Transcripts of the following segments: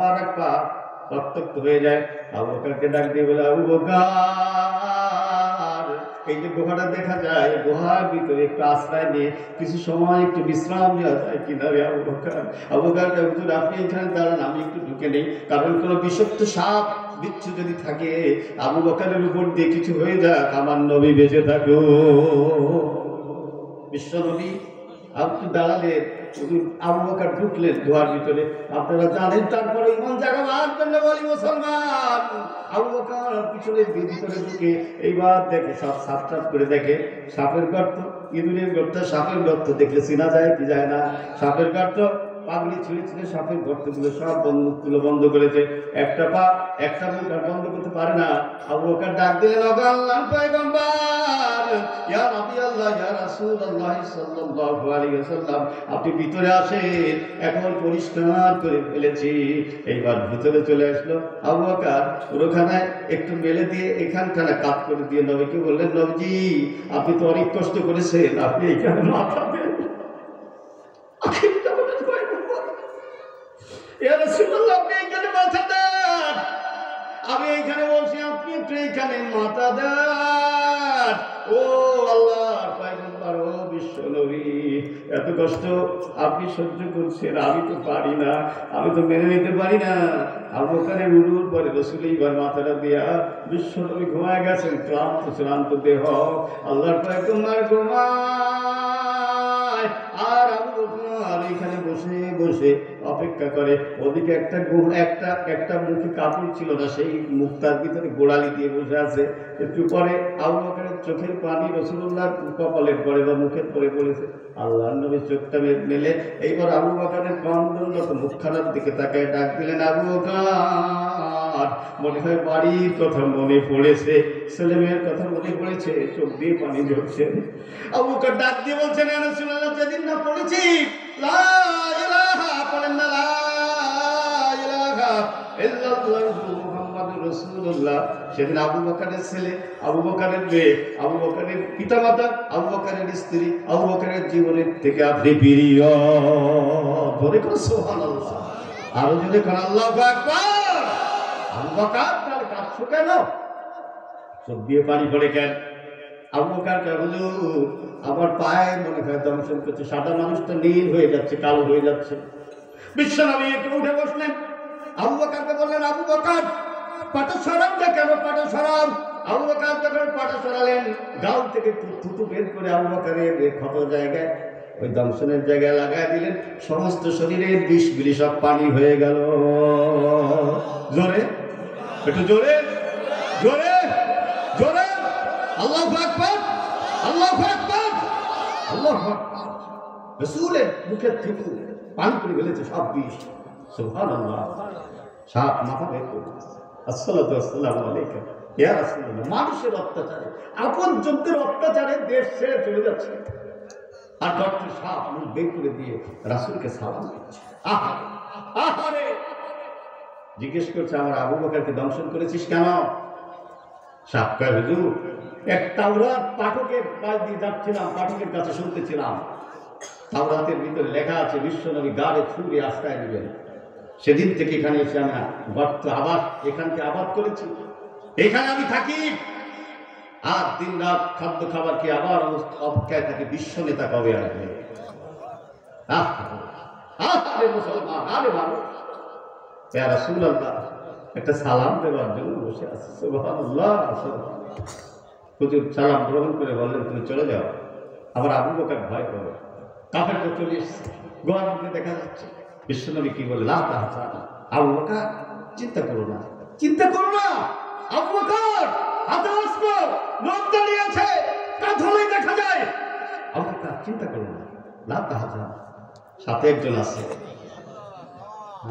পা আর এক পা রক্তাক্ত হয়ে যায়। আবু বকরকে ডাক দিয়ে বলে, আবু বকর, এই যে গুহাটা দেখা যায়, গুহার ভিতরে একটু আশ্রয় নিয়ে কিছু সময় একটু বিশ্রাম নেওয়া যায় কিনা রে আবু বকর? আবু বকর, হুজুর আপনি এখানে দাঁড়ান, আমি একটু ঢুকে নেই, কারণ কোনো বিষাক্ত সাপ বিচ্ছু যদি থাকে, আবু বকরের উপর দিয়ে কিছু হয়ে যাক, আমার নবী বেঁচে থাকো। বিশ্ব নবী আপনি দাঁড়ালেন, আবু বকর ঢুকলেন গুহার ভিতরে। আপনারা জানেন, তারপরে ইমান জাগাবার জন্য বলি মুসলমান, আবু বকর পিছনের ভিতরে ঢুকে এইবার দেখে সব সাফ সাফ করে দেখে সাপের গর্ত, ইঁদুরের গর্ত, সাপের গর্ত দেখলে চেনা যায় কি যায় না? সাপের গর্ত, পাগড়ি ছিঁড়ে ছিঁড়ে সাপের গর্তগুলো সব মুখগুলো বন্ধ করেছে, একটা পা একটা মুখ আর বন্ধ করতে পারে না। আবু বকর ডাক দিলেন, ওগো আল্লাহর পয়গম্বর, ইয়া নবী আল্লাহ, ইয়া রাসূলুল্লাহ সাল্লাল্লাহু আলাইহি ওয়াসাল্লাম, আপনি ভিতরে আসেন, এখন পরিষ্কার করে ফেলেছি। এইবার ভিতরে চলে আসলো আবু বকর, পুরোখানায় একটু মেলে দিয়ে এখানখানে কাট করে দিয়ে নবীকে বললেন, নবীজি আপনি তো অনেক কষ্ট করেছেন, আপনি এখানে মাথা দেন। আমি এইখানে বলছি, আপনি একটু এইখানে মাথা দেন। ও আল্লাহর পয়গম্বর, ও বিশ্ব নবী, এত কষ্ট আপনি সহ্য করছেন, আমি তো পারি না, আমি তো মেনে নিতে পারি না। আবু বকরের উরুর পরে রাসূল এইবার মাথাটা দিয়া বিশ্ব নবী ঘুমায় গেছেন, ক্লান্ত শ্রান্ত দেহ, আল্লাহর পয়গম্বর ঘুমায়, আর আবু বকর এখানে বসে বসে অপেক্ষা করে। ওদিকে একটা মুখে কাপড় ছিল না, সেই মুখটার ভিতরে গোড়ালি দিয়ে বসে আছে। একটু পরে আবু বকরের চোখের পানি রাসূলুল্লাহর কপালের পরে বা মুখের পরে পড়েছে। আল্লাহর নবী চোখটা মেলে এইবার আবু বকরের ক্রন্দনরত মুখখানার দিকে তাকায় ডাক দিলেন, আবু বকর, মনে হয় বাড়ির কথা মনে পড়েছে, ছেলে মেয়ের কথা মনে পড়েছে, চোখ দিয়ে পানি ঝরছে। আবু বকর ডাক দিয়ে বলছেন, ইয়া রাসূলুল্লাহ, যেদিন না পড়েছি লা ইলাহা, পড়েন না লা ইলাহা ইল্লাল্লাহু মুহাম্মাদুর রাসূলুল্লাহ, সেদিন আবু বকরের ছেলে, আবু বকরের মেয়ে, আবু বকরের পিতামাতা, আবু বকরের স্ত্রী, আবু বকরের জীবনের থেকে আপনি প্রিয়। বলে কোন সুবহানাল্লাহ, আরো যদি কোন আল্লাহু আকবার। আবু বকর তার কাঁদছো কেন? চোখ দিয়ে পানি পড়ে কেন? আবু বকর হুজুর, আমার পায়ে মনে হয় দংশন করছে, সাদা মানুষটা নীল হয়ে যাচ্ছে, কালো হয়ে যাচ্ছে। বিশ্বনবী একটু উঠে বসলেন, আবু বকরকে বললেন, আবু বকর পাটা সরাও না কেন, পাটা সরাও। আবু বকর যখন পাটা সরালেন, গাল থেকে থুতু বের করে আবু বকরের ক্ষত জায়গায়, ওই দংশনের জায়গায় লাগাই দিলেন, সমস্ত শরীরের বিষগুলি সব পানি হয়ে গেল। জোরে, একটু জোরে জোরে জোরে, আল্লাহু আকবার, আল্লাহু আকবার, আল্লাহু আকবার। রাসূলের মুখের থেকে পানি করে ফেলেছে সব বিষ। সুবহানাল্লাহ। সাপ মাথা বের করে, আসসালাতু ওয়াসসালামু আলাইকা ইয়া রাসূলুল্লাহ। মানুষের অত্যাচারে, আপন যুদ্ধের অত্যাচারে দেশ ছেড়ে চলে যাচ্ছে, আর ডক্টর সাপ মুখ বের করে দিয়ে রাসূলকে সালাম দিচ্ছে। আহা আহারে, জিজ্ঞেস করছে, আমার আবু বকরকে দংশন করেছিস কেন? সাপ কয়, হুজুর, এক তাওরাত পাঠকের পাশ দিয়ে যাচ্ছিলাম, পাঠকের কাছে শুনতেছিলাম, তাওরাতের ভিতরে লেখা আছে বিশ্বনবী গাড়ে ছুঁড়ে আশ্রয় নেবেন। সেদিন থেকে এখানে এসে আমি গর্ত আবাদ, এখানকে আবাদ করেছি, এখানে আমি থাকি, আর দিন রাত খাদ্য খাবার খেয়ে আবার অপেক্ষায় থাকি বিশ্ব নেতা কবে আসবে। আরে মুসলমান, আরে মানুষ, ইয়া রাসূলুল্লাহ একটা সালাম দেওয়ার জন্য বসে আছে। সুবহানাল্লাহ। হুজুর সালাম গ্রহণ করে বললেন, তুমি চলে যাও। আবার আবু বকর ভয় করে, কাফেররা চলে এসেছে, গোয়ার মধ্যে দেখা যাচ্ছে। বিশ্বনবী কি বলে, লা তাহজান, আবু বকর চিন্তা করো না, চিন্তা করো না। আবু বকর হাতে অস্ত্র, লোক দাঁড়িয়ে আছে, কাঁধলেই দেখা যায়। আবু বকর চিন্তা করো না, লা তাহজান, সাথে একজন আছে।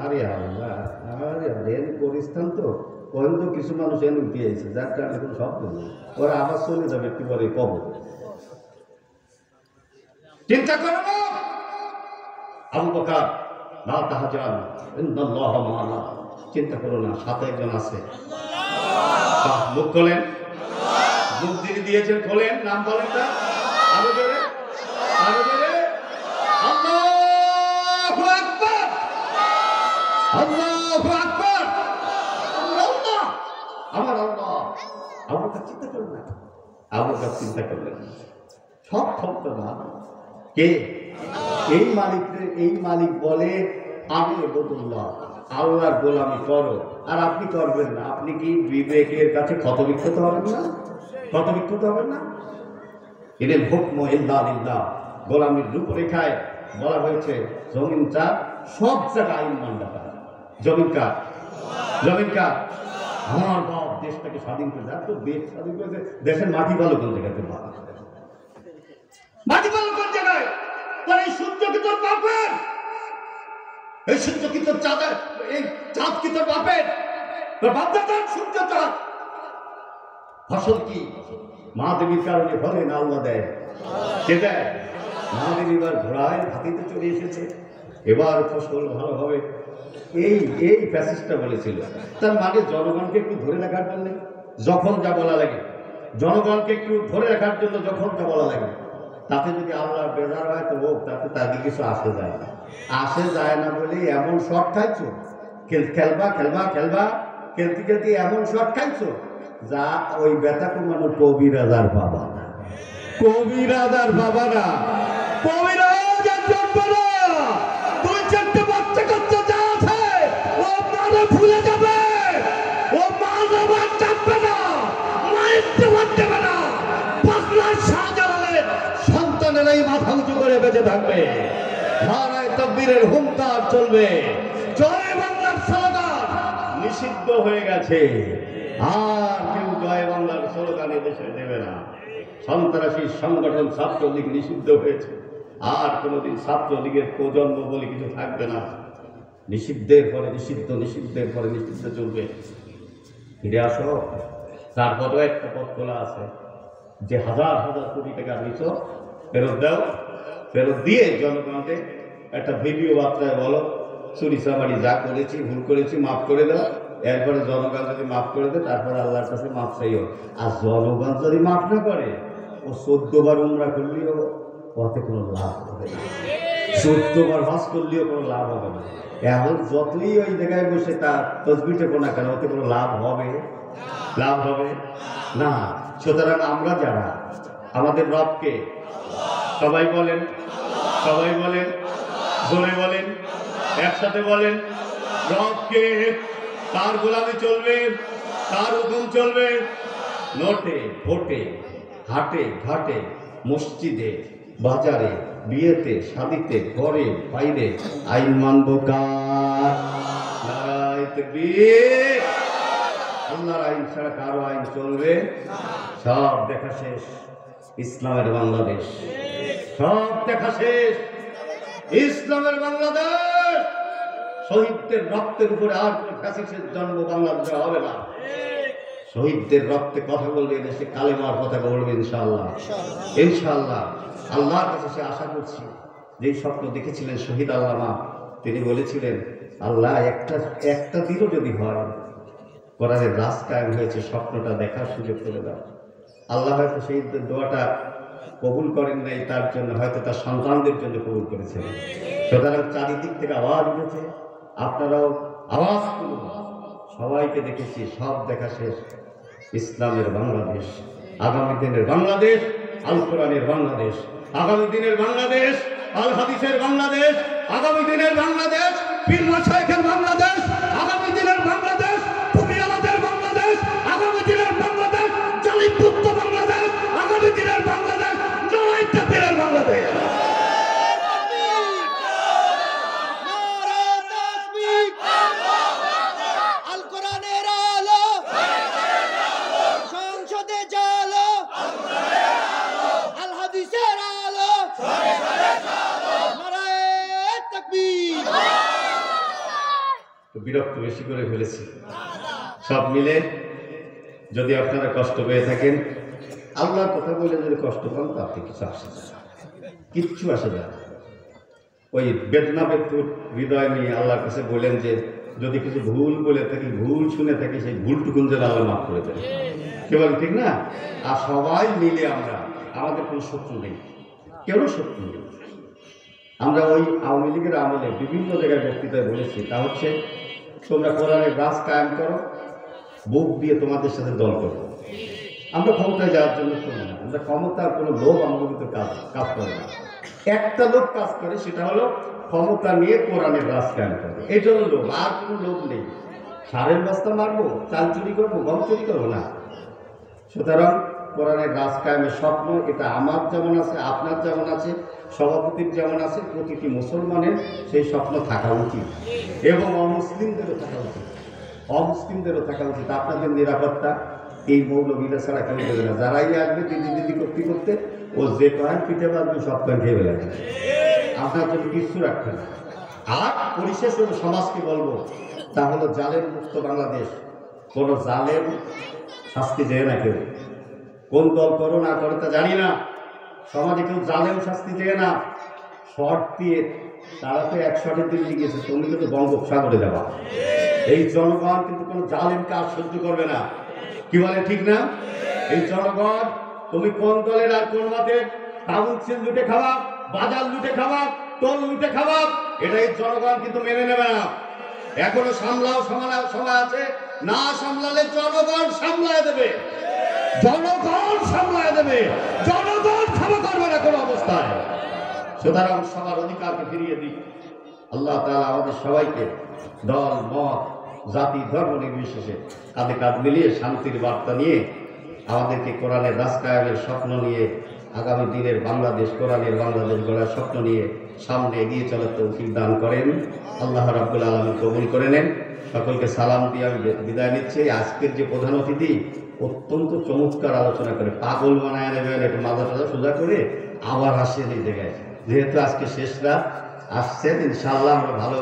আরে আল্লাহ, আরে রেল পরিস্থান তো পর্যন্ত কিছু মানুষ এনে উঠিয়েছে, যার কারণে কোনো শব্দ নেই, ওরা আবার চলে যাবে একটু পরে কবর। চিন্তা করো না আবু বকর, লা তাহজান ইন্নাল্লাহ মা'ানা, চিন্তা করো না, সাথে একজন আছে। মুখ খোলেন, মুখ যিনি দিয়েছেন খোলেন, নাম বলেন না, আরো জোরে, আরো জোরে, আল্লাহু আকবার, আল্লাহু আল্লাহু আকবার। আল্লাহ, আমার আল্লাহ। আবু বকর চিন্তা করলেন, আবু বকর চিন্তা করলেন সব ক্ষমতা না কে? এই মালিক বলে আমি আবুদুল্লাহ, আল্লাহর গোলামি করো, আর আপনি করবেন না। আপনি কি বিবেকের কাছে ক্ষতবিক্ষত হবেন না? ক্ষতবিক্ষত হবেন না? ইনিল হুকমু ইল্লা লিল্লাহ, গোলামির রূপরেখায় বলা হয়েছে জমিন চার, সব জায়গায় আইন মান্যতা পায়। জমিন কার? জমিন কার? আমার বাপ দেশটাকে স্বাধীন করে দেয়। তো দেশ স্বাধীন করেছে, দেশের মাটি ভালো কোন জায়গায়? মাটি ভালো কোন জায়গায়? তোর এই সূর্য কি তোর বাপের? এই সূর্য কি তোর চাঁদের? এই চাঁদ কি তোর বাপের? তোর বাপ দাদার সূর্য চাঁদ। ফসল কি মা দেবীর কারণে ফলে না আল্লাহ দেয়? কে দেয়? মা দেবী এবার ঘোড়ায় হাতিতে চলে এসেছে, এবার ফসল ভালো হবে। এই প্যাসেজটা বলেছিল। তার মানে জনগণকে একটু ধরে রাখার জন্য যখন যা বলা লাগে, জনগণকে একটু ধরে রাখার জন্য যখন যা বলা লাগে, তাতে যদি আল্লাহ বেজার হয় তো হোক, তাতে তাদের কিছু আসে যায় না। আসে যায় না বলে এমন শট খাইছো, খেলবা খেলবা খেলবা খেলতে খেলতে এমন শট খাইছো যা ওই ব্যথা কমানো কবিরাজার বাবা না, কবিরাজার বাবা না, কবিরাজার জন্ম না। দুই চারটে বাচ্চা কাচ্চা যা আছে ও মানে ভুলে যাবে, ও মানে বাদ চাপবে না, মাইতে বাদ দেবে না। পাগলা শাহজালালের সন্তানেরাই মাথা উঁচু করে বেঁচে থাকবে, নারায়ে তাকবীরের হুঙ্কার চলবে, জয় বাংলার স্লোগান নিষিদ্ধ হয়ে গেছে। আর কেউ জয় বাংলার স্লোগান দেশে দেবে না। সন্ত্রাসী সংগঠন ছাত্রলীগ নিষিদ্ধ হয়েছে, আর কোনোদিন ছাত্রলীগের প্রজন্ম বলে কিছু থাকবে না। নিষিদ্ধের পরে নিষিদ্ধ, নিষিদ্ধের পরে নিষিদ্ধ চলবে। ফিরে আসো, তারপরেও একটা পথ খোলা আছে, যে হাজার হাজার কোটি টাকা নিছ ফেরত দাও, ফেরত দিয়ে জনগণকে একটা ভিডিও বার্তায় বলো চুরি চামারি যা করেছি, ভুল করেছি, মাফ করে দাও। এরপরে জনগণ যদি মাফ করে দেয়, তারপরে আল্লাহর কাছে মাফ চাইও। আর জনগণ যদি মাফ না করে, ও 14 বার উমরা করলেও ওতে কোনো লাভ হবে না, 14 বার হজ করলেও কোনো লাভ হবে না। এখন যতই ওই জায়গায় বসে তার তসবিহ টেপো না কেন, ওতে কোনো লাভ হবে? লাভ হবে না। সুতরাং আমরা যারা আমাদের রবকে, সবাই বলেন, সবাই বলেন, জোরে বলেন, একসাথে বলেন, রবকে, তার গোলামি চলবে, তার হুকুম চলবে। নোটে ভোটে, হাটে ঘাটে, মসজিদে বাজারে, বিয়েতে শাদিতে, ঘরে বাইরে আইন মানব কার? নারায়ে তাকবীর। আল্লাহর আইন ছাড়া কারো আইন চলবে? সব দেখা শেষ ইসলামের বাংলাদেশ, সব দেখা শেষ ইসলামের বাংলাদেশ। শহীদদের রক্তের উপরে আর কোনো ফ্যাসিস্টের জন্ম বাংলাদেশে হবে না। শহীদদের রক্তে কথা বলবে, দেশে কালেমার কথা বলবে ইনশাআল্লাহ, ইনশাআল্লাহ। আল্লাহর কাছে সে আশা করছি, যেই স্বপ্ন দেখেছিলেন শহীদ আল্লামা, তিনি বলেছিলেন আল্লাহ একটা দিনও যদি হয় কোরআনের রাজ কায়েম হয়েছে, স্বপ্নটা দেখার সুযোগ করে দাও। আল্লাহ হয়তো সেই দোয়াটা কবুল করেন নাই, তার জন্য হয়তো তার সন্তানদের জন্য কবুল করেছেন। সুতরাং চারিদিক থেকে আওয়াজ উঠেছে, আপনারাও আওয়াজ করুন। সবাইকে দেখেছি, সব দেখা শেষ ইসলামের বাংলাদেশ, আগামী দিনের বাংলাদেশ, আল কোরআনের বাংলাদেশ, আগামী দিনের বাংলাদেশ, আল হাদিসের বাংলাদেশ, আগামী দিনের বাংলাদেশ, পীর মাশায়েখের বাংলাদেশ, আগামী দিনের বাংলাদেশ, ফুটিয়ালাদের বাংলাদেশ, আগামী দিনের বাংলাদেশ, জালিমমুক্ত বাংলাদেশ, আগামী দিনের বাংলাদেশ, নারায়ে তাকবীরের বাংলাদেশ। বিরক্ত বেশি করে ফেলেছি। সব মিলে যদি আপনারা কষ্ট পেয়ে থাকেন, আল্লাহর কথা বলে যদি কষ্ট পান, তাতে কিছু আসে যায়, কিচ্ছু আসে যায়। ওই বেদনা বেদুর হৃদয় নিয়ে আল্লাহর কাছে বলেন যে যদি কিছু ভুল বলে থাকি, ভুল শুনে থাকি, সেই ভুলটুকুন যেন আল্লাহ মাফ করে দেন। কে বলেন ঠিক না? আর সবাই মিলে আমরা, আমাদের কোনো শত্রু নেই, কেউ শত্রু নেই। আমরা ওই আওয়ামী লীগের আমলে বিভিন্ন জায়গায় বক্তৃতায় বলেছি, তা হচ্ছে তোমরা কোরআনের রাজ কায়েম করো, বুক দিয়ে তোমাদের সাথে দল করো। আমরা ক্ষমতায় যাওয়ার জন্য করি না, আমরা ক্ষমতার কোনো লোভ আমাদের ভিতরে কাজ করে না। একটা লোক কাজ করে, সেটা হলো ক্ষমতা নিয়ে কোরআনের রাজ কায়েম করে। এই জন্য লোভ, আর কোনো লোভ নেই। সারের বস্তা মারবো, চাল চুরি করবো, গম চুরি করবো না। সুতরাং কোরআনের রাজ কায়েমের স্বপ্ন এটা আমার যেমন আছে, আপনার যেমন আছে, সভাপতির যেমন আছে, প্রতিটি মুসলমানের সেই স্বপ্ন থাকা উচিত এবং অমুসলিমদেরও থাকা উচিত। অমুসলিমদেরও থাকা উচিত। আপনাদের নিরাপত্তা এই মৌলবীরা ছাড়া কেউ দেবে না। যারাই আসবে দিদি দিদি করতে করতে ও যে কয়েন পিঠে বাঁধবে সব কয়েন খেয়ে ফেলে আপনার জন্য কিচ্ছু রাখবে না। আর পরিশেষ সমাজকে বলবো, তা হলো জালেম মুক্ত বাংলাদেশ। কোনো জালেম শাস্তি দেয় না কেউ, কোন দল করো না করো তা জানি না। সমাজে কেউ জালেম শাস্তি দেয় না। শর্ট দিয়ে তারা তো 1 শটের দিল্লি গেছে, তুমি কিন্তু বঙ্গোপসাগরে যাবা। এই জনগণ কিন্তু কোনো জালেমকে আর সহ্য করবে না। কি বলে ঠিক না? এই জনগণ, তুমি কোন দলের আর কোন মতের কাউন্সিল লুটে খাওয়া, বাজার লুটে খাওয়া, টোল লুটে খাওয়া, এটা এই জনগণ কিন্তু মেনে নেবে না। এখনো সামলাও সময় আছে, না সামলালে জনগণ সামলায় দেবে, জনগণ সামলায় দেবে, জনগণ ক্ষমা করবে না কোনো অবস্থায়। সুতরাং সবার অধিকারকে ফিরিয়ে দিই। আল্লাহ তাআলা আমাদের সবাইকে দল মত জাতি ধর্ম নির্বিশেষে কাঁধে কাঁধ মিলিয়ে শান্তির বার্তা নিয়ে আমাদেরকে কোরআনের রাজ কায়েমের স্বপ্ন নিয়ে আগামী দিনের বাংলাদেশ, কোরআনের বাংলাদেশ গড়ার স্বপ্ন নিয়ে সামনে এগিয়ে চলার তৌফিক দান করেন। আল্লাহ রাব্বুল আলামিন কবুল করে নেন। সকলকে সালাম দিয়ে আমি বিদায় নিচ্ছি। আজকের যে প্রধান অতিথি অত্যন্ত চমৎকার আলোচনা করে, পাগল বানায় নেবেন, একটু মাথা টাথা সোজা করে আবার আসেন এই জায়গায়। যেহেতু আজকে শেষ রাত, আসছেন, ইনশাআল্লাহ আমরা ভালো